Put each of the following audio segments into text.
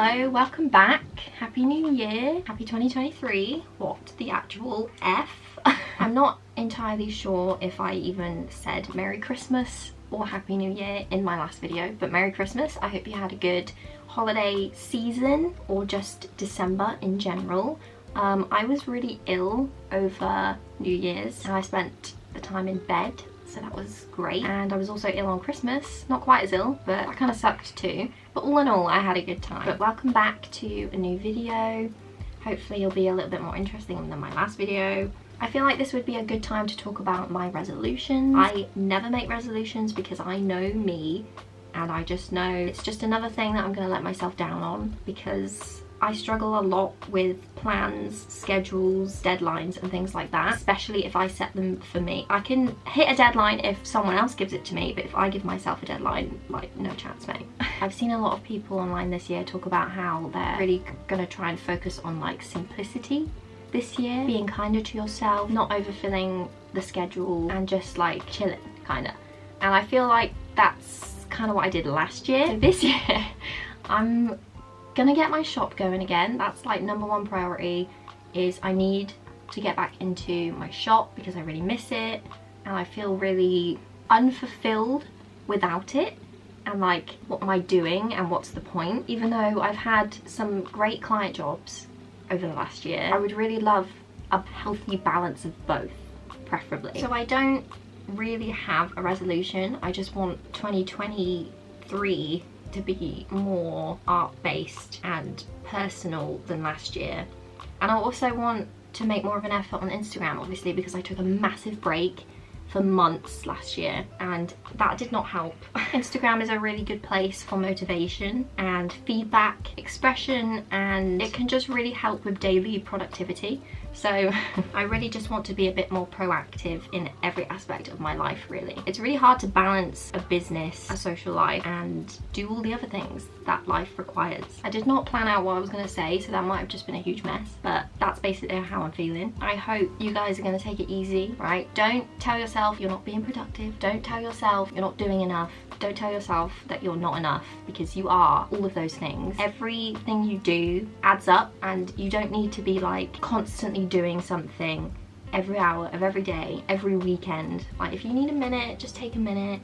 Hello, welcome back. Happy New Year. Happy 2023. What the actual F? I'm not entirely sure if I even said Merry Christmas or Happy New Year in my last video, but Merry Christmas. I hope you had a good holiday season or just December in general. I was really ill over New Year's and I spent the time in bed, so that was great. And I was also ill on Christmas, not quite as ill, but that kind of sucked too. But all in all, I had a good time. But welcome back to a new video. Hopefully it'll be a little bit more interesting than my last video. I feel like this would be a good time to talk about my resolutions. I never make resolutions because I know me, and I just know it's just another thing that I'm gonna let myself down on, because I struggle a lot with plans, schedules, deadlines and things like that, especially if I set them for me. I can hit a deadline if someone else gives it to me, but if I give myself a deadline, like, no chance, mate. I've seen a lot of people online this year talk about how they're really gonna try and focus on like simplicity this year, being kinder to yourself, not overfilling the schedule and just like chilling, kinda. And I feel like that's kind of what I did last year. So this year, I'm gonna get my shop going again. That's like #1 priority, is I need to get back into my shop because I really miss it and I feel really unfulfilled without it. And like, what am I doing and what's the point? Even though I've had some great client jobs over the last year, I would really love a healthy balance of both, preferably. So I don't really have a resolution. I just want 2023 to be more art-based and personal than last year. And I also want to make more of an effort on Instagram, obviously, because I took a massive break for months last year and that did not help. Instagram is a really good place for motivation and feedback, expression, and it can just really help with daily productivity. So I really just want to be a bit more proactive in every aspect of my life, really. It's really hard to balance a business, a social life, and do all the other things that life requires. I did not plan out what I was going to say, so that might have just been a huge mess, but that's basically how I'm feeling. I hope you guys are going to take it easy, right? Don't tell yourself you're not being productive. Don't tell yourself you're not doing enough. Don't tell yourself that you're not enough, because you are all of those things. Everything you do adds up, and you don't need to be like constantly doing something every hour of every day, every weekend. Like, if you need a minute, just take a minute,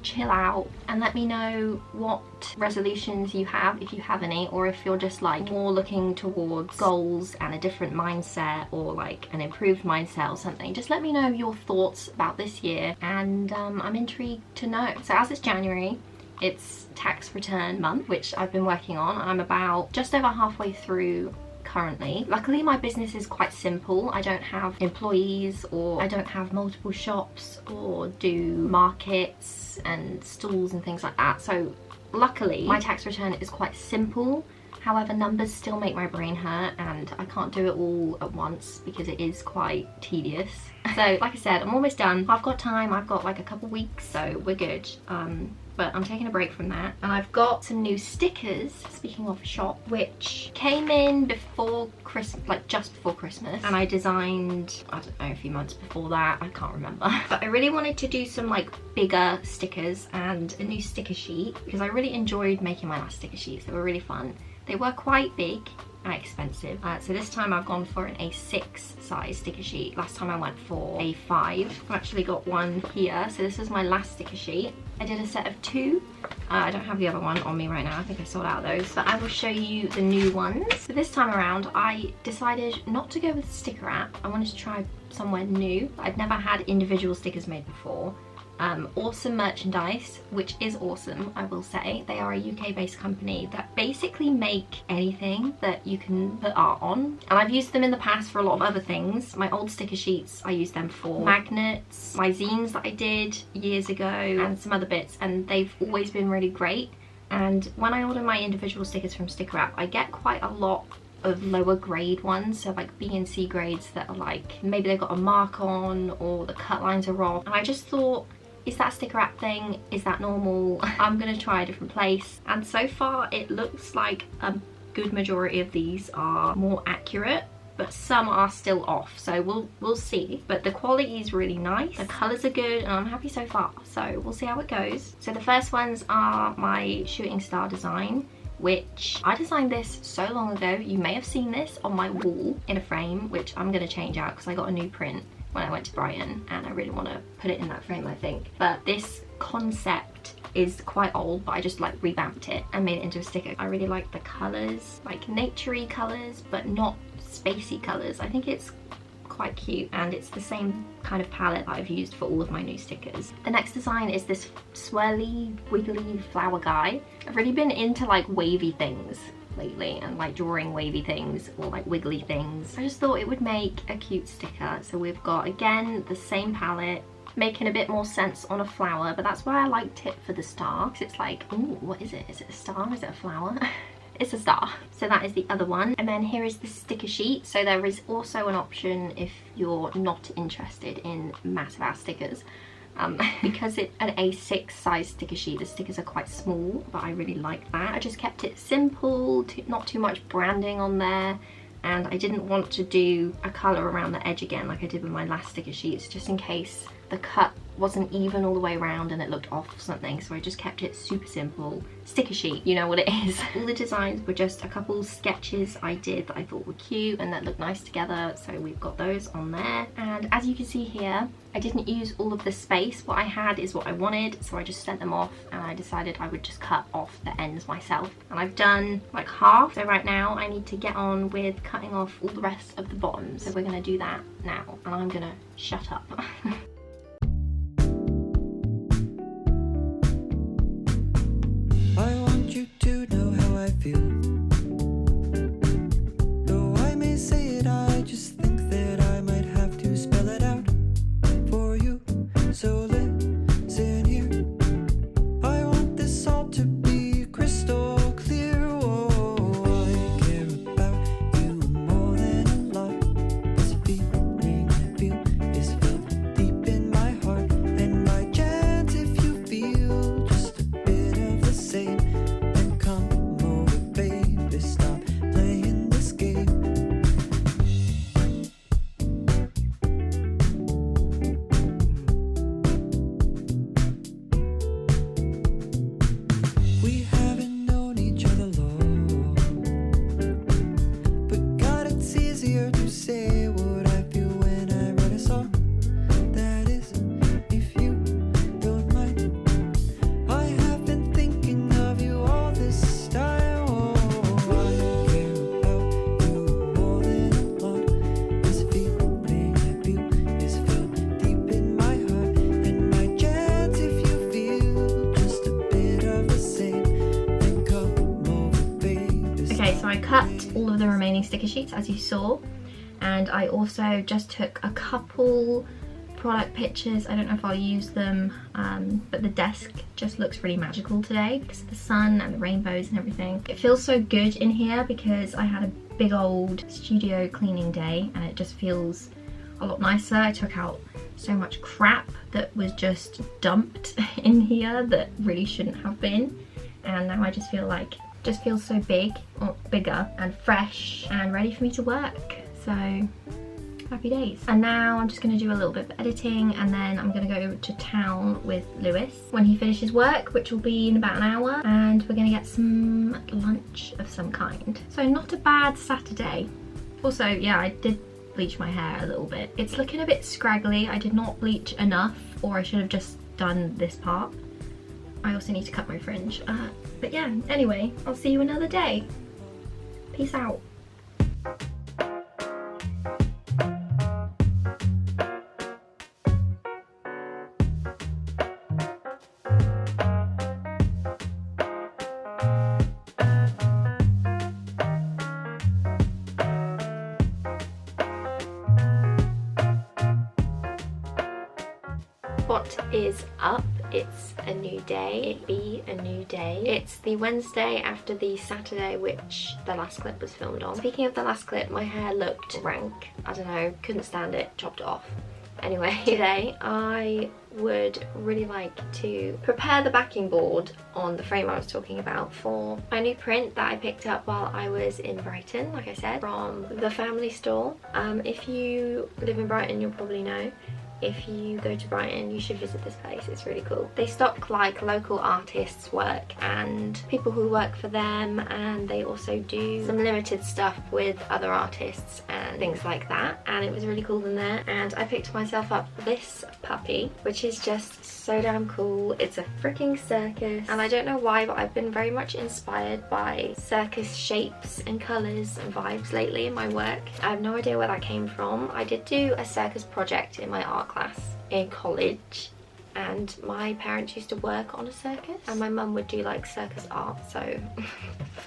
chill out, and let me know what resolutions you have, if you have any, or if you're just like more looking towards goals and a different mindset, or like an improved mindset or something. Just let me know your thoughts about this year, and I'm intrigued to know. So as it's January, it's tax return month, which I've been working on. I'm about just over halfway through currently. Luckily my business is quite simple. I don't have employees, or I don't have multiple shops, or do markets and stalls and things like that. So luckily my tax return is quite simple. However, numbers still make my brain hurt and I can't do it all at once because it is quite tedious. So like I said, I'm almost done. I've got time, I've got like a couple weeks, so we're good. But I'm taking a break from that. And I've got some new stickers, speaking of shop, which came in before Christmas, like just before Christmas. And I designed, I don't know, a few months before that, I can't remember. But I really wanted to do some like bigger stickers and a new sticker sheet, because I really enjoyed making my last sticker sheets. They were really fun. They were quite big and expensive. So this time I've gone for an A6 size sticker sheet. Last time I went for A5. I've actually got one here. So this is my last sticker sheet. I did a set of 2. I don't have the other one on me right now. I think I sold out those. But I will show you the new ones. So this time around, I decided not to go with sticker wrap. I wanted to try somewhere new. I've never had individual stickers made before. Awesome merchandise, which is awesome, I will say. They are a UK based company that basically make anything that you can put art on, and I've used them in the past for a lot of other things. My old sticker sheets, I used them for magnets, my zines that I did years ago, and some other bits, and they've always been really great. And when I order my individual stickers from Sticker Wrap, I get quite a lot of lower grade ones, so like B and C grades that are like, maybe they've got a mark on, or the cut lines are off, and I just thought, is that a sticker wrap thing? Is that normal? I'm gonna try a different place. And so far it looks like a good majority of these are more accurate, but some are still off, so we'll see. But the quality is really nice, the colours are good, and I'm happy so far, so we'll see how it goes. So the first ones are my shooting star design, which I designed this so long ago. You may have seen this on my wall in a frame, which I'm gonna change out because I got a new print when I went to Brighton and I really want to put it in that frame, I think. But this concept is quite old, but I just like revamped it and made it into a sticker. I really like the colours, like naturey colours, but not spacey colours. I think it's quite cute, and it's the same kind of palette that I've used for all of my new stickers. The next design is this swirly, wiggly flower guy. I've really been into like wavy things lately and like drawing wavy things or like wiggly things. I just thought it would make a cute sticker. So we've got, again, the same palette, making a bit more sense on a flower, but that's why I liked it for the star, because it's like, ooh, what is it? Is it a star? Is it a flower? It's a star. So that is the other one. And then here is the sticker sheet. So there is also an option if you're not interested in massive ass stickers. Because it's an A6 size sticker sheet, the stickers are quite small, but I really like that. I just kept it simple, not too much branding on there, and I didn't want to do a colour around the edge again like I did with my last sticker sheets, just in case the cut wasn't even all the way around and it looked off or something. So I just kept it super simple. Sticker sheet, you know what it is. All the designs were just a couple sketches I did that I thought were cute and that looked nice together, so we've got those on there. And as you can see here, I didn't use all of the space. What I had is what I wanted, so I just sent them off and I decided I would just cut off the ends myself. And I've done like half, so right now I need to get on with cutting off all the rest of the bottoms. So we're gonna do that now, and I'm gonna shut up. I want you to know how I feel. Though I may say it, I just think that I might have to spell it out for you. So listen here. I want this all to be crystal clear. Oh, I care about you more than a lot. This feeling I feel is felt deep in my heart. And by chance, if you feel just a bit of the same, then come over, baby, stop playing this game. We haven't known each other long, but God, it's easier to say what I feel when I write a song. That is, if you don't mind. I have been thinking of you all this time. Oh, I care about you more than a lot. This feeling I feel is felt deep in my heart. And my chance, if you feel just a bit of the same, then come over, baby. Okay, so I cut all of the remaining sticker sheets as you saw, and I also just took a couple product pictures. I don't know if I'll use them, but the desk just looks really magical today because of the sun and the rainbows and everything. It feels so good in here because I had a big old studio cleaning day and it just feels a lot nicer. I took out so much crap that was just dumped in here that really shouldn't have been, and now I just feel like just feels so big, or bigger and fresh and ready for me to work. So happy days. And now I'm just going to do a little bit of editing, and then I'm going to go to town with Lewis when he finishes work, which will be in about an hour, and we're going to get some lunch of some kind. So not a bad Saturday. Also, yeah, I did bleach my hair a little bit. It's looking a bit scraggly. I did not bleach enough, or I should have just done this part. I also need to cut my fringe. But yeah, anyway, I'll see you another day. Peace out. What is up? It's a new day. It be a new day. It's the Wednesday after the Saturday which the last clip was filmed on. Speaking of the last clip, my hair looked rank. I don't know, couldn't stand it, chopped it off. Anyway, today I would really like to prepare the backing board on the frame I was talking about for my new print that I picked up while I was in Brighton, like I said, from the family store. If you live in Brighton, you'll probably know. if you go to Brighton, you should visit this place. It's really cool. They stock like local artists' work and people who work for them, and they also do some limited stuff with other artists and things like that, and it was really cool in there. And I picked myself up this puppy, which is just so damn cool. It's a freaking circus, and I don't know why, but I've been very much inspired by circus shapes and colours and vibes lately in my work. I have no idea where that came from. I did do a circus project in my art class in college, and my parents used to work on a circus, and my mum would do like circus art, so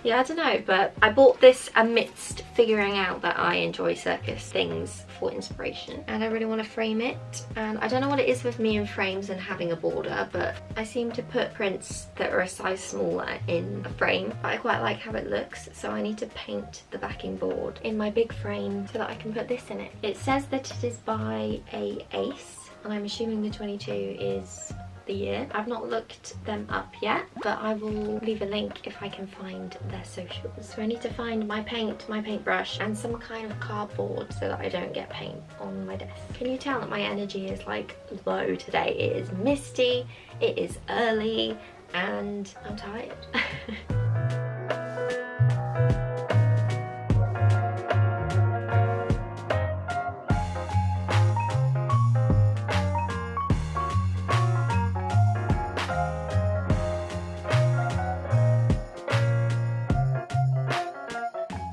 yeah, I don't know, but I bought this amidst figuring out that I enjoy circus things for inspiration, and I really want to frame it. And I don't know what it is with me and frames and having a border, but I seem to put prints that are a size smaller in a frame, but I quite like how it looks, so I need to paint the backing board in my big frame so that I can put this in it. It says that it is by a Ace, and I'm assuming the 22 is the year. I've not looked them up yet, but I will leave a link if I can find their socials. So I need to find my paint, my paintbrush, and some kind of cardboard so that I don't get paint on my desk. Can you tell that my energy is like low today? It is misty, it is early, and I'm tired.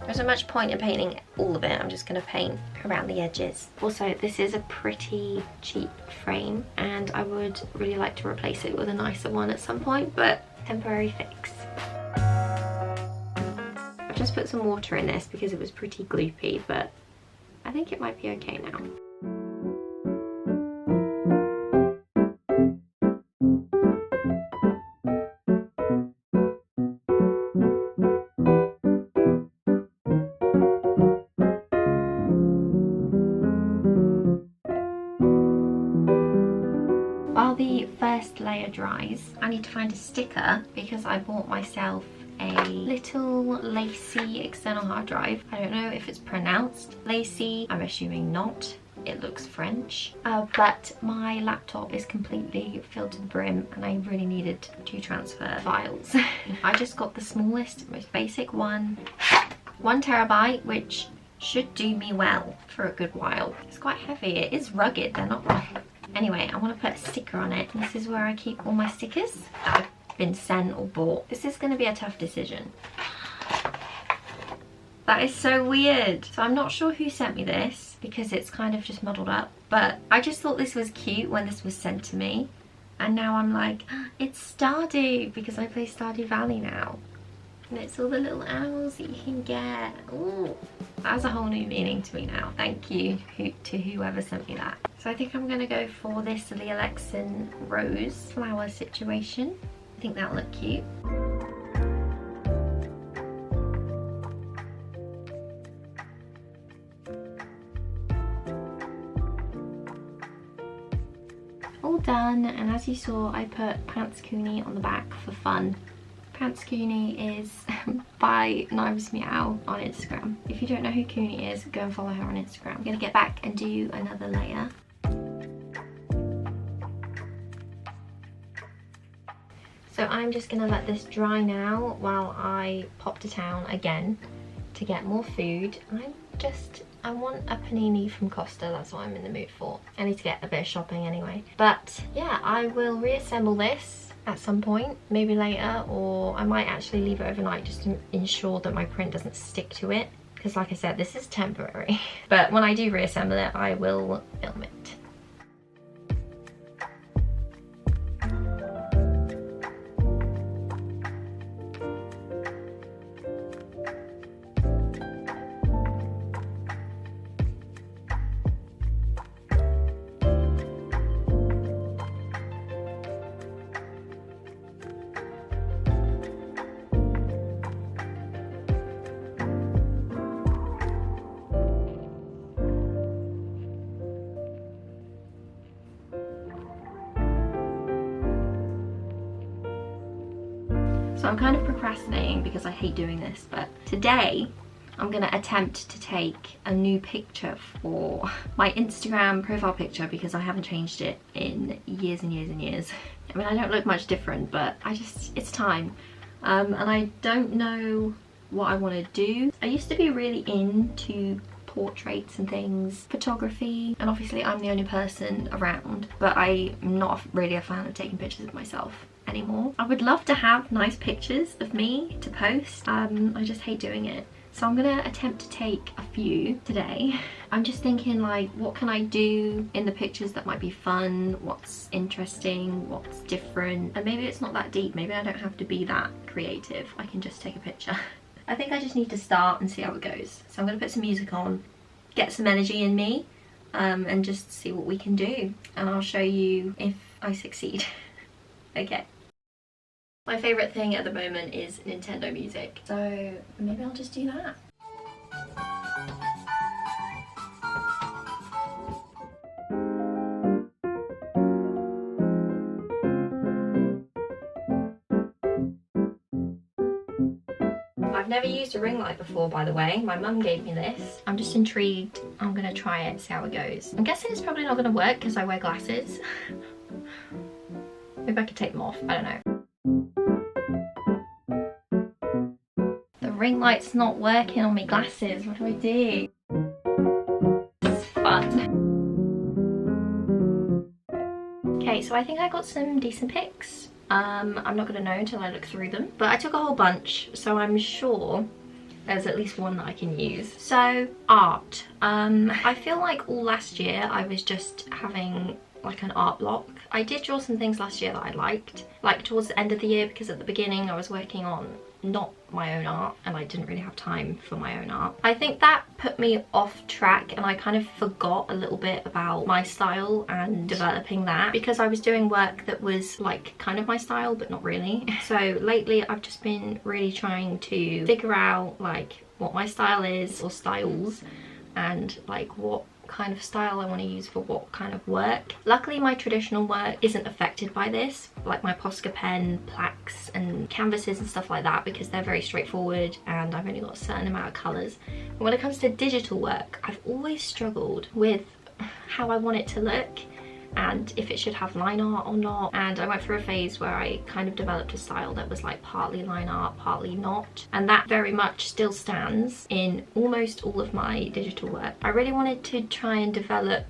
There's not much point in painting all of it. I'm just going to paint around the edges. Also, this is a pretty cheap frame, and I would really like to replace it with a nicer one at some point, but temporary fix. I've just put some water in this because it was pretty gloopy, but I think it might be okay now. While the first layer dries, I need to find a sticker because I bought myself a little lacy external hard drive. I don't know if it's pronounced lacy, I'm assuming not. It looks French, but my laptop is completely filled to the brim and I really needed to transfer files. I just got the smallest, most basic one, 1 terabyte, which should do me well for a good while. It's quite heavy, it is rugged, they're not wrong. Anyway, I want to put a sticker on it. This is where I keep all my stickers that I've been sent or bought. This is going to be a tough decision. That is so weird. So I'm not sure who sent me this because it's kind of just muddled up. But I just thought this was cute when this was sent to me. And now I'm like, it's Stardew, because I play Stardew Valley now. And it's all the little animals that you can get. Ooh, that has a whole new meaning to me now. Thank you to whoever sent me that. So I think I'm going to go for this Leah Lexon rose flower situation. I think that'll look cute. All done, and as you saw, I put Pants Cooney on the back for fun. Pants Cooney is by Knives Meow on Instagram. If you don't know who Cooney is, go and follow her on Instagram. I'm going to get back and do another layer. So I'm just going to let this dry now while I pop to town again to get more food. I want a panini from Costa, that's what I'm in the mood for. I need to get a bit of shopping anyway. But yeah, I will reassemble this at some point, maybe later, or I might actually leave it overnight just to ensure that my print doesn't stick to it. Because like I said, this is temporary. But when I do reassemble it, I will film it. So I'm kind of procrastinating because I hate doing this, but today I'm gonna attempt to take a new picture for my Instagram profile picture because I haven't changed it in years and years and years. I mean, I don't look much different, but it's time. And I don't know what I want to do. I used to be really into portraits and things, photography, and obviously I'm the only person around, but I'm not really a fan of taking pictures of myself anymore. I would love to have nice pictures of me to post. I just hate doing it. So I'm gonna attempt to take a few today. I'm just thinking, like, what can I do in the pictures that might be fun, what's interesting, what's different, and maybe it's not that deep. Maybe I don't have to be that creative. I can just take a picture. I think I just need to start and see how it goes. So I'm gonna put some music on, get some energy in me, and just see what we can do. And I'll show you if I succeed. Okay. My favourite thing at the moment is Nintendo music, so maybe I'll just do that. I've never used a ring light before, by the way. My mum gave me this. I'm just intrigued. I'm gonna try it, see how it goes. I'm guessing it's probably not gonna work because I wear glasses. Maybe I could take them off, I don't know. The ring light's not working on my glasses. What do I do? It's fun. Okay, so I think I got some decent pics. I'm not gonna know until I look through them, but I took a whole bunch, so I'm sure there's at least one that I can use. So, art. I feel like all last year I was just having like an art block. I did draw some things last year that I liked, like towards the end of the year, because at the beginning I was working on not my own art and I didn't really have time for my own art. I think that put me off track and I kind of forgot a little bit about my style and developing that, because I was doing work that was like kind of my style but not really. So lately I've just been really trying to figure out like what my style is, or styles, and like what kind of style I want to use for what kind of work. Luckily my traditional work isn't affected by this, like my Posca pen, plaques and canvases and stuff like that, because they're very straightforward and I've only got a certain amount of colours. But when it comes to digital work, I've always struggled with how I want it to look and if it should have line art or not. And I went through a phase where I kind of developed a style that was like partly line art, partly not, and that very much still stands in almost all of my digital work. I really wanted to try and develop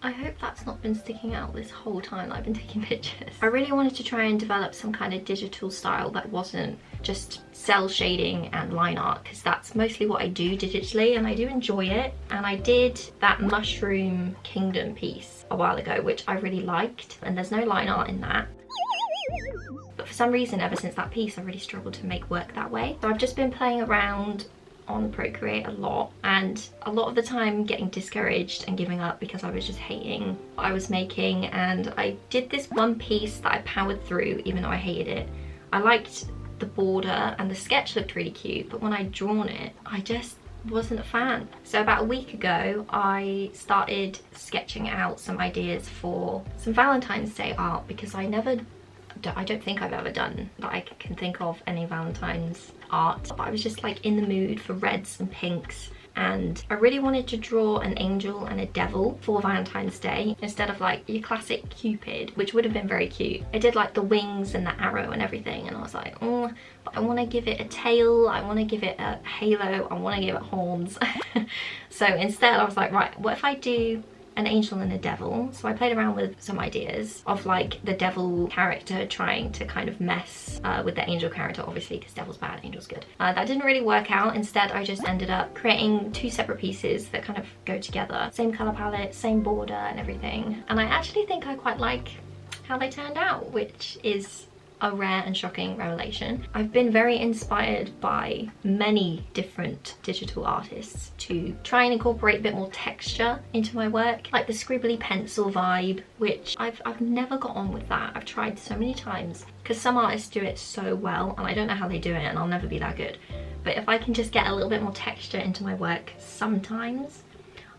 I hope that's not been sticking out this whole time that I've been taking pictures. I really wanted to try and develop some kind of digital style that wasn't just cell shading and line art, because that's mostly what I do digitally and I do enjoy it. And I did that Mushroom Kingdom piece a while ago, which I really liked, and there's no line art in that. But for some reason, ever since that piece, I really struggled to make work that way. So I've just been playing around on Procreate a lot, and a lot of the time getting discouraged and giving up because I was just hating what I was making. And I did this one piece that I powered through even though I hated it. I liked the border and the sketch looked really cute, but when I'd drawn it, I just wasn't a fan. So about a week ago, I started sketching out some ideas for some Valentine's Day art, because I don't think I've ever done that I can think of any Valentine's art. But I was just like in the mood for reds and pinks, and I really wanted to draw an angel and a devil for Valentine's Day instead of like your classic Cupid, which would have been very cute. I did like the wings and the arrow and everything, and I was like, oh, but I want to give it a tail, I want to give it a halo, I want to give it horns. So instead I was like, right, what if I do an angel and a devil? So I played around with some ideas of like the devil character trying to kind of mess with the angel character, obviously, because devil's bad, angel's good. That didn't really work out. Instead I just ended up creating two separate pieces that kind of go together, same color palette, same border and everything, and I actually think I quite like how they turned out, which is a rare and shocking revelation. I've been very inspired by many different digital artists to try and incorporate a bit more texture into my work, like the scribbly pencil vibe, which I've never got on with that. I've tried so many times, because some artists do it so well and I don't know how they do it, and I'll never be that good. But if I can just get a little bit more texture into my work sometimes,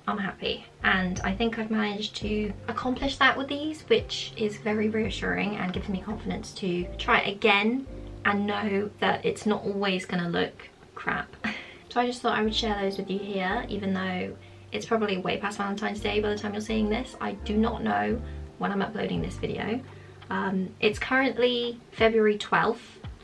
I'm happy. And I think I've managed to accomplish that with these, which is very reassuring and gives me confidence to try it again and know that it's not always gonna look crap. So I just thought I would share those with you here, even though it's probably way past Valentine's Day by the time you're seeing this. I do not know when I'm uploading this video. It's currently February 12th,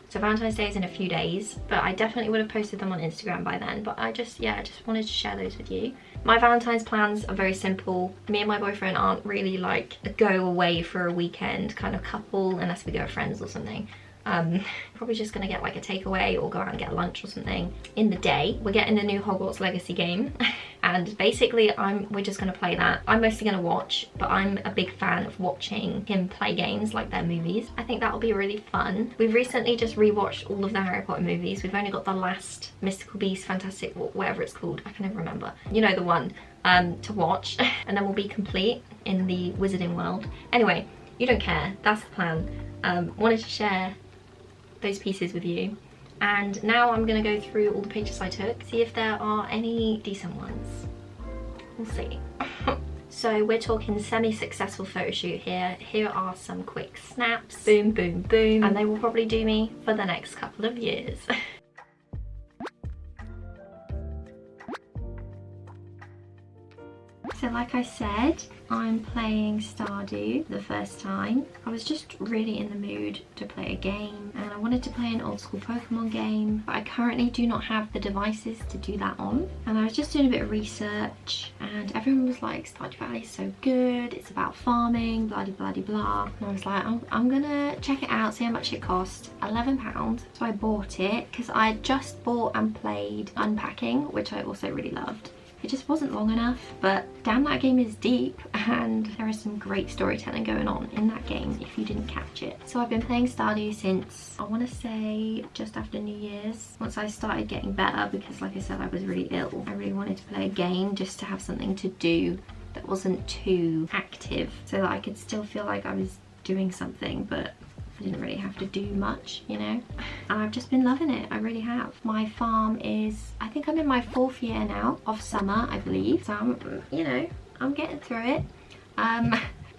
so Valentine's Day is in a few days, but I definitely would have posted them on Instagram by then. But I just wanted to share those with you. My Valentine's plans are very simple. Me and my boyfriend aren't really like a go away for a weekend kind of couple unless we go with friends or something. Probably just gonna get like a takeaway or go out and get lunch or something in the day. We're getting the new Hogwarts Legacy game and basically we're just gonna play that. I'm mostly gonna watch, but I'm a big fan of watching him play games like they're movies. I think that'll be really fun. We've recently just rewatched all of the Harry Potter movies. We've only got the last Mystical Beast, Fantastic, whatever it's called, I can never remember. You know the one, to watch, and then we'll be complete in the wizarding world. Anyway, you don't care, that's the plan. Wanted to share those pieces with you, and now I'm gonna go through all the pictures I took, see if there are any decent ones. We'll see. So we're talking semi-successful photo shoot here. Here are some quick snaps, boom boom boom, and they will probably do me for the next couple of years. So like I said, I'm playing Stardew the first time. I was just really in the mood to play a game, and I wanted to play an old school Pokemon game, but I currently do not have the devices to do that on. And I was just doing a bit of research, and everyone was like, Stardew Valley is so good, it's about farming, blah blah blah blah. And I was like, I'm gonna check it out, see how much it cost. £11. So I bought it because I had just bought and played Unpacking, which I also really loved. It just wasn't long enough, but damn, that game is deep and there is some great storytelling going on in that game if you didn't catch it. So I've been playing Stardew since, I want to say, just after New Year's. Once I started getting better, because like I said, I was really ill. I really wanted to play a game just to have something to do that wasn't too active, so that I could still feel like I was doing something, but I didn't really have to do much, you know. And I've just been loving it, I really have. My farm is, I think I'm in my 4th year now of summer, I believe. So I'm, you know, I'm getting through it.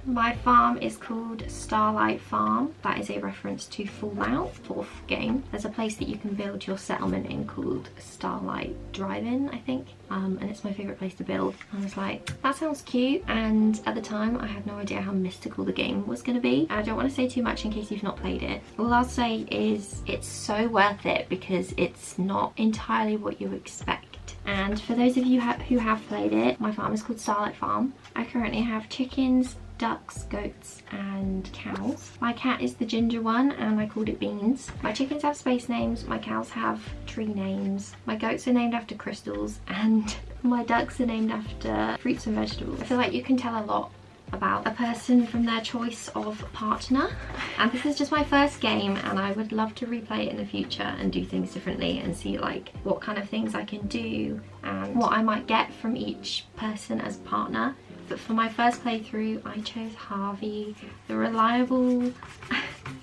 My farm is called Starlight Farm. That is a reference to Fallout 4th game. There's a place that you can build your settlement in called Starlight Drive-In, I think. And it's my favourite place to build. I was like, that sounds cute. And at the time, I had no idea how mystical the game was going to be. I don't want to say too much in case you've not played it. All I'll say is it's so worth it because it's not entirely what you expect. And for those of you who have played it, my farm is called Starlight Farm. I currently have chickens, ducks, goats and cows. My cat is the ginger one and I called it Beans. My chickens have space names, my cows have tree names, my goats are named after crystals, and my ducks are named after fruits and vegetables. I feel like you can tell a lot about a person from their choice of partner. And this is just my first game and I would love to replay it in the future and do things differently and see like what kind of things I can do and what I might get from each person as partner. But for my first playthrough, I chose Harvey, the reliable,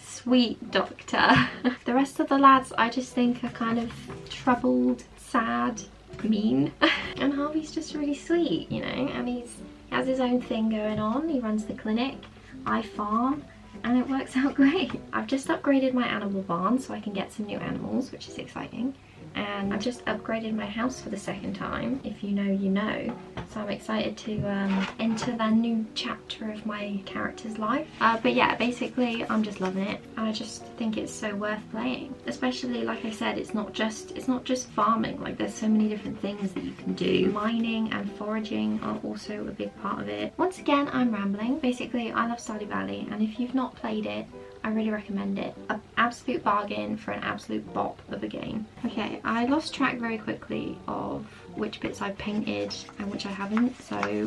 sweet doctor. The rest of the lads I just think are kind of troubled, sad, mean. And Harvey's just really sweet, you know, and he has his own thing going on. He runs the clinic, I farm, and it works out great. I've just upgraded my animal barn so I can get some new animals, which is exciting. And I've just upgraded my house for the 2nd time. If you know, you know. So I'm excited to enter the new chapter of my character's life. But yeah, basically I'm just loving it. And I just think it's so worth playing. Especially, like I said, it's not just farming. Like there's so many different things that you can do. Mining and foraging are also a big part of it. Once again, I'm rambling. Basically, I love Stardew Valley, and if you've not played it, I really recommend it. An absolute bargain for an absolute bop of a game. Okay, I lost track very quickly of which bits I've painted and which I haven't, so